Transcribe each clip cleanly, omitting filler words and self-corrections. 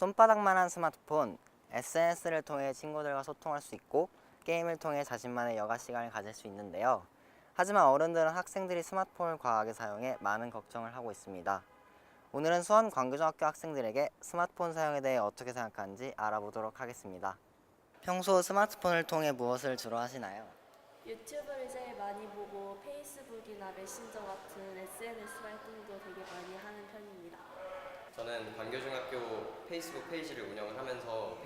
손바닥만한 스마트폰, SNS를 통해 친구들과 소통할 수 있고 게임을 통해 자신만의 여가 시간을 가질 수 있는데요. 하지만 어른들은 학생들이 스마트폰을 과하게 사용해 많은 걱정을 하고 있습니다. 오늘은 수원 광교중학교 학생들에게 스마트폰 사용에 대해 어떻게 생각하는지 알아보도록 하겠습니다. 평소 스마트폰을 통해 무엇을 주로 하시나요? 유튜브를 제일 많이 보고 페이스북이나 메신저 같은 SNS 활동도 되게 많이 하는 편입니다. 저는 광교중학교 페이스북 페이지를 운영을 하면서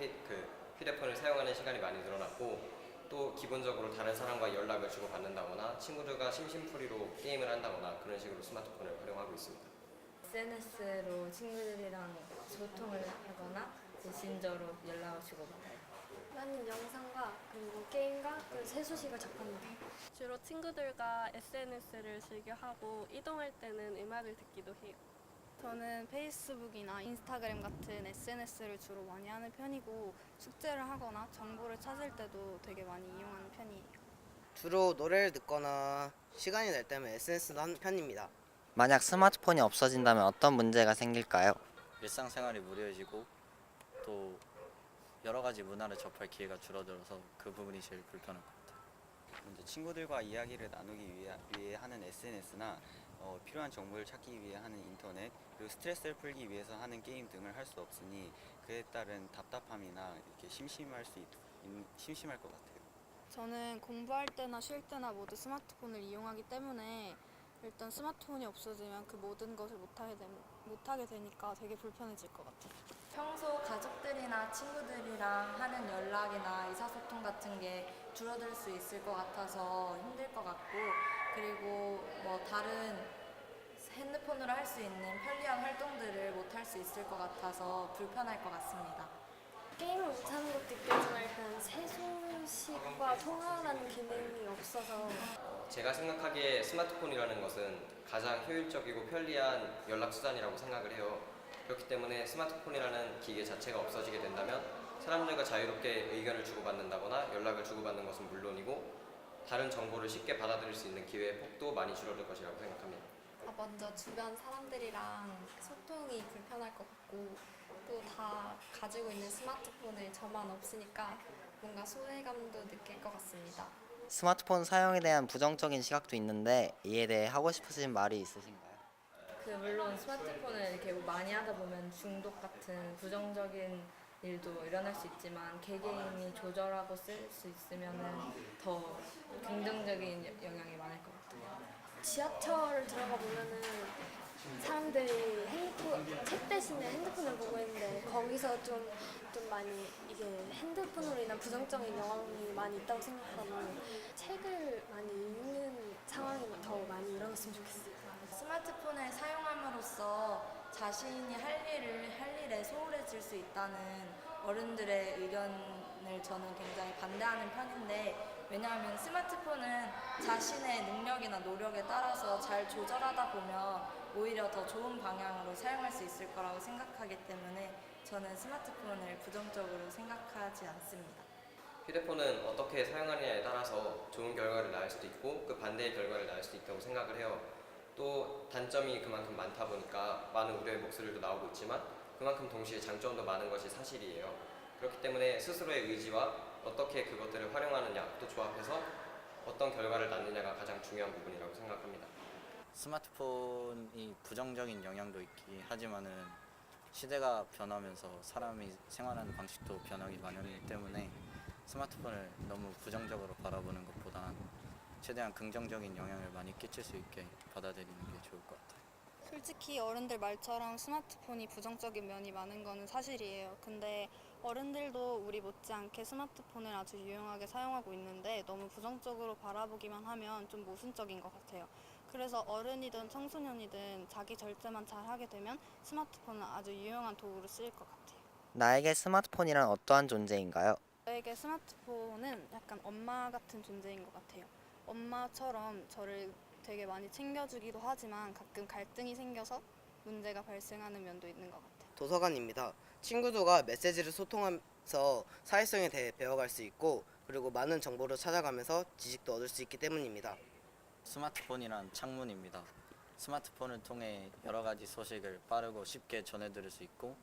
휴대폰을 사용하는 시간이 많이 늘어났고 또 기본적으로 다른 사람과 연락을 주고받는다거나 친구들과 심심풀이로 게임을 한다거나 그런 식으로 스마트폰을 활용하고 있습니다. SNS로 친구들이랑 소통을 하거나 메신저로 연락을 주고받아요. 나는 영상과 그리고 게임과 그리고 세수식을 접합니다. 주로 친구들과 SNS를 즐겨하고 이동할 때는 음악을 듣기도 해요. 저는 페이스북이나 인스타그램 같은 SNS를 주로 많이 하는 편이고 숙제를 하거나 정보를 찾을 때도 되게 많이 이용하는 편이에요. 주로 노래를 듣거나 시간이 날 때면 SNS도 하는 편입니다. 만약 스마트폰이 없어진다면 어떤 문제가 생길까요? 일상생활이 무료해지고 또 여러 가지 문화를 접할 기회가 줄어들어서 그 부분이 제일 불편할 것 같아요. 먼저 친구들과 이야기를 나누기 위해 하는 SNS나 필요한 정보를 찾기 위해 하는 인터넷, 그리고 스트레스를 풀기 위해서 하는 게임 등을 할 수 없으니 그에 따른 답답함이나 이렇게 심심할 것 같아요. 저는 공부할 때나 쉴 때나 모두 스마트폰을 이용하기 때문에 일단 스마트폰이 없어지면 그 모든 것을 못하게 되니까 되게 불편해질 것 같아요. 평소 가족들이나 친구들이랑 하는 연락이나 의사소통 같은 게 줄어들 수 있을 것 같아서 힘들 것 같고, 그리고 뭐 다른 핸드폰으로 할 수 있는 편리한 활동들을 못 할 수 있을 것 같아서 불편할 것 같습니다. 게임을 못하는 것도 있겠지만 일단 세수식과 통화라는 기능이 없어서 제가 생각하기에 스마트폰이라는 것은 가장 효율적이고 편리한 연락수단이라고 생각을 해요. 그렇기 때문에 스마트폰이라는 기계 자체가 없어지게 된다면 사람들과 자유롭게 의견을 주고받는다거나 연락을 주고받는 것은 물론이고 다른 정보를 쉽게 받아들일 수 있는 기회의 폭도 많이 줄어들 것이라고 생각합니다. 먼저 주변 사람들이랑 소통이 불편할 것 같고 또 다 가지고 있는 스마트폰을 저만 없으니까 뭔가 소외감도 느낄 것 같습니다. 스마트폰 사용에 대한 부정적인 시각도 있는데 이에 대해 하고 싶으신 말이 있으신가요? 물론 스마트폰을 이렇게 많이 하다 보면 중독 같은 부정적인 일도 일어날 수 있지만 개개인이 조절하고 쓸 수 있으면 더 긍정적인 영향이 많을 것 같아요. 지하철을 들어가 보면은 사람들이 책 대신에 핸드폰을 보고 있는데 거기서 좀 많이 이게 핸드폰으로 인한 부정적인 영향이 많이 있다고 생각하고 책을 많이 읽는 상황이 더 많이 일어났으면 좋겠어요. 스마트폰을 사용함으로써 자신이 할 일에 소홀해질 수 있다는 어른들의 의견을 저는 굉장히 반대하는 편인데, 왜냐하면 스마트폰은 자신의 능력이나 노력에 따라서 잘 조절하다 보면 오히려 더 좋은 방향으로 사용할 수 있을 거라고 생각하기 때문에 저는 스마트폰을 부정적으로 생각하지 않습니다. 휴대폰은 어떻게 사용하느냐에 따라서 좋은 결과를 낳을 수도 있고 그 반대의 결과를 낳을 수도 있다고 생각을 해요. 또 단점이 그만큼 많다 보니까 많은 우려의 목소리도 나오고 있지만 그만큼 동시에 장점도 많은 것이 사실이에요. 그렇기 때문에 스스로의 의지와 어떻게 그것들을 활용하느냐 또 조합해서 어떤 결과를 낳느냐가 가장 중요한 부분이라고 생각합니다. 스마트폰이 부정적인 영향도 있긴 하지만은 시대가 변하면서 사람이 생활하는 방식도 변하기 마련이기 때문에 스마트폰을 너무 부정적으로 바라보는 것보다 최대한 긍정적인 영향을 많이 끼칠 수 있게 받아들이는 게 좋을 것 같아요. 솔직히 어른들 말처럼 스마트폰이 부정적인 면이 많은 거는 사실이에요. 근데 어른들도 우리 못지않게 스마트폰을 아주 유용하게 사용하고 있는데 너무 부정적으로 바라보기만 하면 좀 모순적인 것 같아요. 그래서 어른이든 청소년이든 자기 절제만 잘 하게 되면 스마트폰은 아주 유용한 도구로 쓰일 것 같아요. 나에게 스마트폰이란 어떠한 존재인가요? 저에게 스마트폰은 약간 엄마 같은 존재인 것 같아요. 엄마처럼 저를 되게 많이 챙겨주기도 하지만 가끔 갈등이 생겨서 문제가 발생하는 면도 있는 것 같아요. 도서관입니다. 친구들과 메시지를 소통하면서 사회성에 대해 배워갈 수 있고 그리고 많은 정보를 찾아가면서 지식도 얻을 수 있기 때문입니다. 스마트폰이란 창문입니다. 스마트폰을 통해 여러 가지 소식을 빠르고 쉽게 전해들을 수 있고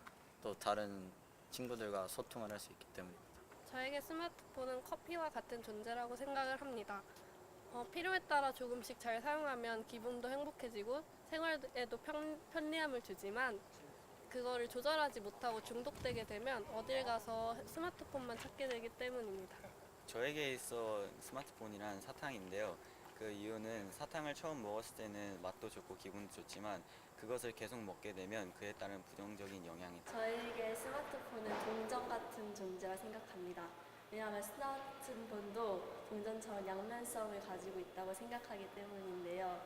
또 다른 친구들과 소통을 할 수 있기 때문입니다. 저에게 스마트폰은 커피와 같은 존재라고 생각을 합니다. 필요에 따라 조금씩 잘 사용하면 기분도 행복해지고 생활에도 편리함을 주지만 그거를 조절하지 못하고 중독되게 되면 어딜 가서 스마트폰만 찾게 되기 때문입니다. 저에게 있어 스마트폰이란 사탕인데요. 그 이유는 사탕을 처음 먹었을 때는 맛도 좋고 기분도 좋지만 그것을 계속 먹게 되면 그에 따른 부정적인 영향이 저에게 스마트폰은 동전 같은 존재라 생각합니다. 왜냐하면 스마트폰도 동전처럼 양면성을 가지고 있다고 생각하기 때문인데요.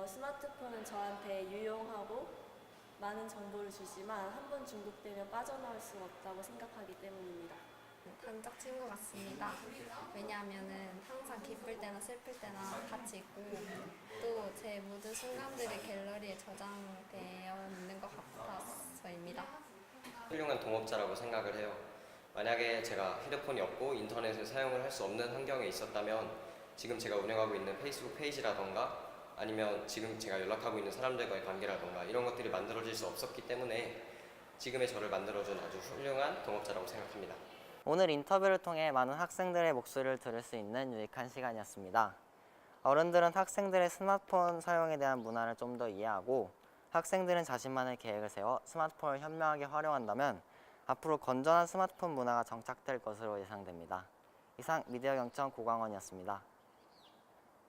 스마트폰은 저한테 유용하고 많은 정보를 주지만 한 번 중독되면 빠져나올 수가 없다고 생각하기 때문입니다. 단짝 친구 같습니다. 왜냐하면은 항상 기쁠 때나 슬플 때나 같이 있고 또 제 모든 순간들이 갤러리에 저장되어 있는 것 같아서입니다. 훌륭한 동업자라고 생각을 해요. 만약에 제가 휴대폰이 없고 인터넷을 사용을 할 수 없는 환경에 있었다면 지금 제가 운영하고 있는 페이스북 페이지라던가 아니면 지금 제가 연락하고 있는 사람들과의 관계라던가 이런 것들이 만들어질 수 없었기 때문에 지금의 저를 만들어준 아주 훌륭한 동업자라고 생각합니다. 오늘 인터뷰를 통해 많은 학생들의 목소리를 들을 수 있는 유익한 시간이었습니다. 어른들은 학생들의 스마트폰 사용에 대한 문화를 좀 더 이해하고 학생들은 자신만의 계획을 세워 스마트폰을 현명하게 활용한다면 앞으로 건전한 스마트폰 문화가 정착될 것으로 예상됩니다. 이상 미디어 경청 고광원이었습니다.